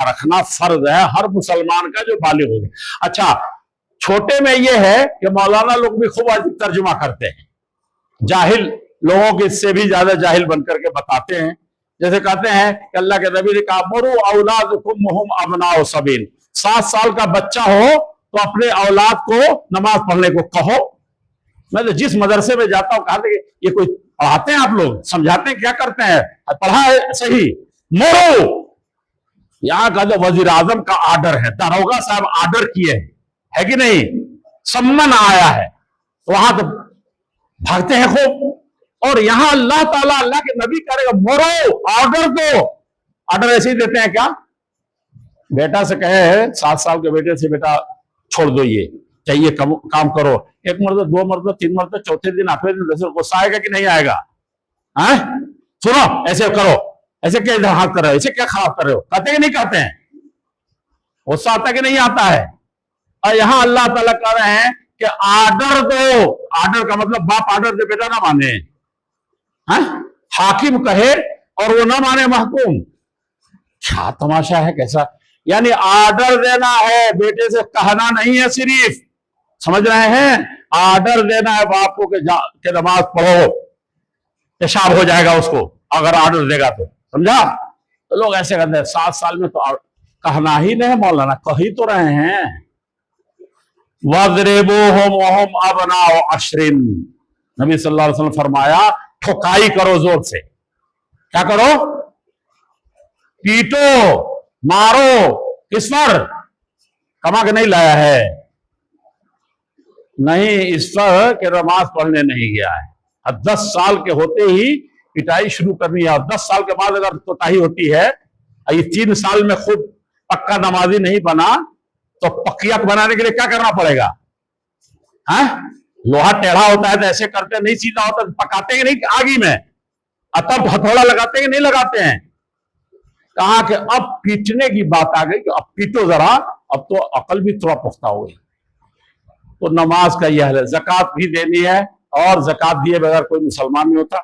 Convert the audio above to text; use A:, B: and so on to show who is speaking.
A: रखना फर्ज है हर मुसलमान का जो बालिग हो गया। अच्छा, छोटे में यह है कि मौलाना लोग भी खूब अजीब तर्जुमा करते हैं, जाहिल लोगों के इससे भी ज्यादा जाहिल बनकर के बताते हैं। जैसे कहते हैं कि अल्लाह के नबी ने कहा, मुरू औलादकुम वहुम अबनाउ सबील, 7 साल का बच्चा हो तो अपने औलाद को नमाज पढ़ने को कहो। मैं तो जिस मदरसे में जाता हूं, कहा ये कोई पढ़ाते हैं आप लोग, समझाते हैं, क्या करते हैं? पढ़ा है सही, मोरो। यहां का जो वजीर आजम का आर्डर है, दारोगा साहब आर्डर किए है कि नहीं, सम्मन आया है, वहां तो भागते हैं खूब। और यहां अल्लाह ताला, अल्लाह के नबी करेगा मोरो, ऑर्डर दो। ऑर्डर ऐसे ही देते हैं क्या? बेटा से कहे 7 साल के बेटे से, बेटा छोड़ दो ये चाहिए काम करो, 1 मरतबा 2 मरतबा 3 मरतबा, चौथे दिन 8वें दिन 10वें गुस्सा आएगा कि नहीं आएगा? हैं? सुनो, ऐसे करो, ऐसे क्या इधर हाथ कर रहे हो, ऐसे क्या खराब कर रहे हो, कहते कि नहीं कहते हैं? गुस्सा आता कि नहीं आता है? और यहां अल्लाह ताला कह रहे हैं कि आर्डर दो। आर्डर का मतलब बाप आर्डर दे बेटा ना माने, हैं? हाकिम कहे और वो ना माने महकूम। क्या तमाशा है, कैसा? यानी आर्डर देना है, बेटे से कहना नहीं है सिर्फ, समझ रहे हैं? आर्डर देना है बाप को कि नमाज पढ़ो, पेशाब हो जाएगा उसको अगर आर्डर देगा तो, समझा? तो लोग ऐसे कहते हैं 7 साल में तो कहना ही नहीं, मौलाना कह ही तो रहे हैं। वज़रिबूहुम अबनाउ अश्रिन, नबी सल्लल्लाहु अलैहि वसल्लम फरमाया, ठुकाई करो जोर से। क्या करो? पीटो, मारो। किस पर? कमा के नहीं लाया है, नहीं, इस पर कि नमाज पढ़ने नहीं गया है। अब 10 साल के होते ही पिटाई शुरू करनी है, और 10 साल के बाद अगर कोताही होती है, ये 3 साल में खुद पक्का नमाजी नहीं बना, तो पक्कियत बनाने के लिए क्या करना पड़ेगा? है? लोहा टेढ़ा होता है तो ऐसे करते नहीं, सीधा होता है पकाते हैं नहीं आगी में, तब हथौड़ा लगाते हैं नहीं लगाते हैं? कहा कि अब पीटने की बात आ गई कि अब पीटो जरा, अब तो अकल भी थोड़ा पुख्ता हो गई। तो नमाज का यह है, ज़कात भी देनी है, और ज़कात दिए बगैर कोई मुसलमान नहीं होता।